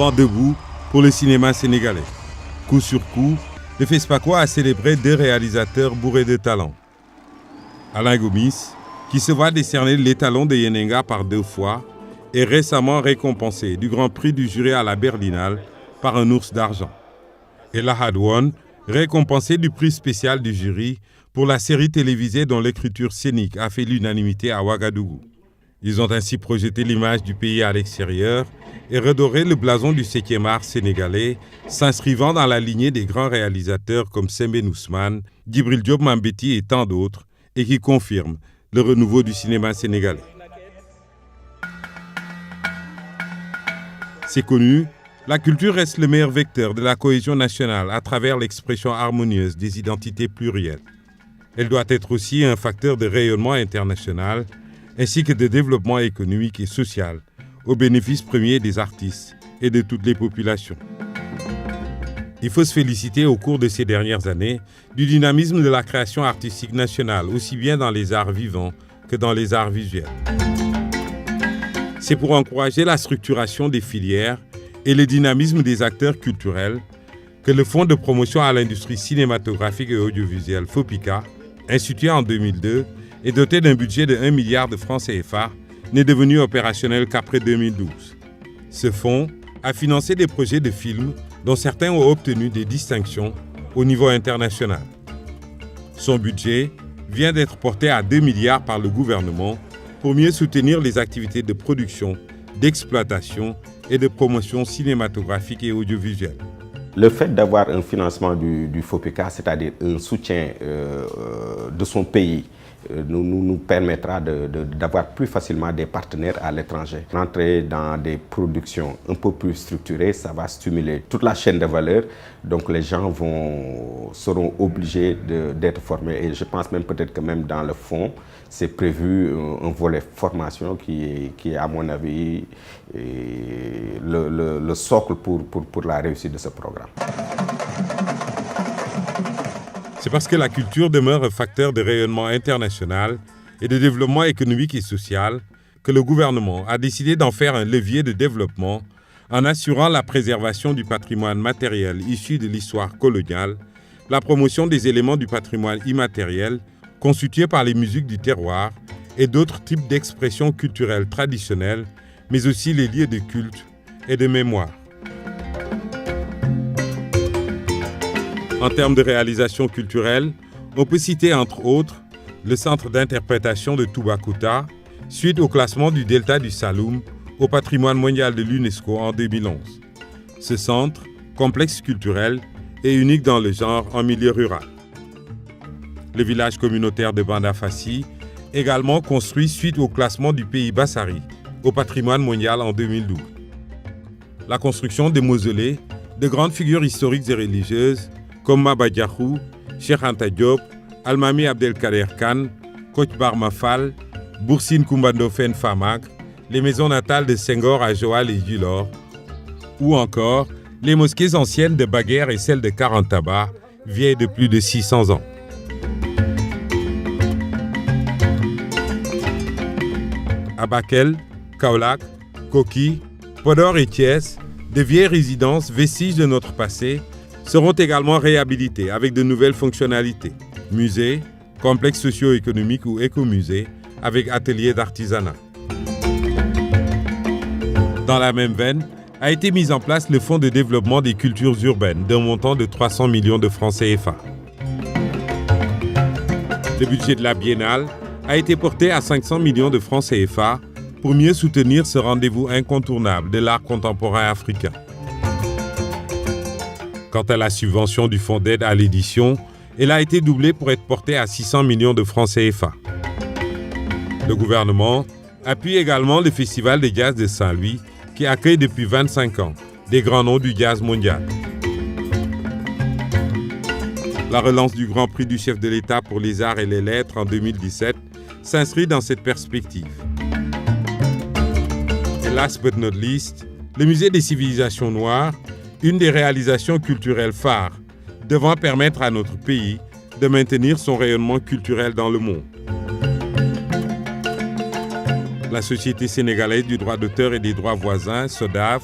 vent debout pour le cinéma sénégalais. Coup sur coup, le FESPACO a célébré 2 réalisateurs bourrés de talent. Alain Gomis, qui se voit décerner l'étalon de Yenenga par 2 fois, est récemment récompensé du Grand Prix du jury à la Berlinale par un ours d'argent. Et Lahad One, récompensé du prix spécial du jury pour la série télévisée dont l'écriture scénique a fait l'unanimité à Ouagadougou. Ils ont ainsi projeté l'image du pays à l'extérieur et redoré le blason du 7e art sénégalais, s'inscrivant dans la lignée des grands réalisateurs comme Sembène Ousmane, Djibril Diop Mambéty et tant d'autres, et qui confirment le renouveau du cinéma sénégalais. C'est connu, la culture reste le meilleur vecteur de la cohésion nationale à travers l'expression harmonieuse des identités plurielles. Elle doit être aussi un facteur de rayonnement international ainsi que de développement économique et social au bénéfice premier des artistes et de toutes les populations. Il faut se féliciter au cours de ces dernières années du dynamisme de la création artistique nationale, aussi bien dans les arts vivants que dans les arts visuels. C'est pour encourager la structuration des filières et le dynamisme des acteurs culturels que le Fonds de promotion à l'industrie cinématographique et audiovisuelle FOPICA, institué en 2002 et doté d'un budget de 1 milliard de francs CFA, n'est devenu opérationnel qu'après 2012. Ce fonds a financé des projets de films dont certains ont obtenu des distinctions au niveau international. Son budget vient d'être porté à 2 milliards par le gouvernement pour mieux soutenir les activités de production, d'exploitation et de promotion cinématographique et audiovisuelle. Le fait d'avoir un financement du FOPICA, c'est-à-dire un soutien de son pays, nous permettra d'avoir plus facilement des partenaires à l'étranger. Rentrer dans des productions un peu plus structurées, ça va stimuler toute la chaîne de valeur. Donc les gens seront obligés d'être formés. Et je pense même peut-être que même dans le fond, c'est prévu un volet formation qui est à mon avis le socle pour la réussite de ce programme. C'est parce que la culture demeure un facteur de rayonnement international et de développement économique et social que le gouvernement a décidé d'en faire un levier de développement en assurant la préservation du patrimoine matériel issu de l'histoire coloniale, la promotion des éléments du patrimoine immatériel constitués par les musiques du terroir et d'autres types d'expressions culturelles traditionnelles, mais aussi les lieux de culte et de mémoire. En termes de réalisation culturelle, on peut citer entre autres le Centre d'interprétation de Toubacouta, suite au classement du Delta du Saloum au patrimoine mondial de l'UNESCO en 2011. Ce centre, complexe culturel, est unique dans le genre en milieu rural. Le village communautaire de Bandafassi, également construit suite au classement du pays Bassari au patrimoine mondial en 2012. La construction des mausolées de grandes figures historiques et religieuses comme Maba Diakhou, Cheikh Anta Diop, Almami Abdelkader Khan, Kocc Barma Fall, Boursine Coumba Ndoffène Famagre, les maisons natales de Senghor à Joal et Djilor, ou encore les mosquées anciennes de Baguère et celles de Karantaba, vieilles de plus de 600 ans. À Bakel, Kaolack, Koki, Podor et Thiès, de vieilles résidences, vestiges de notre passé, seront également réhabilités avec de nouvelles fonctionnalités. Musées, complexes socio-économiques ou écomusées avec ateliers d'artisanat. Dans la même veine, a été mis en place le Fonds de développement des cultures urbaines d'un montant de 300 millions de francs CFA. Le budget de la Biennale a été porté à 500 millions de francs CFA pour mieux soutenir ce rendez-vous incontournable de l'art contemporain africain. Quant à la subvention du Fonds d'aide à l'édition, elle a été doublée pour être portée à 600 millions de francs CFA. Le gouvernement appuie également le Festival de jazz de Saint-Louis qui accueille depuis 25 ans des grands noms du jazz mondial. La relance du Grand Prix du chef de l'État pour les arts et les lettres en 2017 s'inscrit dans cette perspective. Et last but not least, le Musée des civilisations noires, une des réalisations culturelles phares, devant permettre à notre pays de maintenir son rayonnement culturel dans le monde. La Société sénégalaise du droit d'auteur et des droits voisins, SODAV,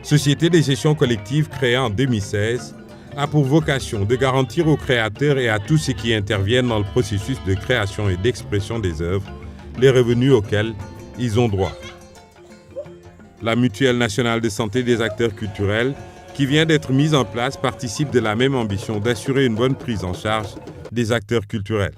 société de gestion collective créée en 2016, a pour vocation de garantir aux créateurs et à tous ceux qui interviennent dans le processus de création et d'expression des œuvres les revenus auxquels ils ont droit. La Mutuelle nationale de santé des acteurs culturels, qui vient d'être mise en place, participe de la même ambition d'assurer une bonne prise en charge des acteurs culturels.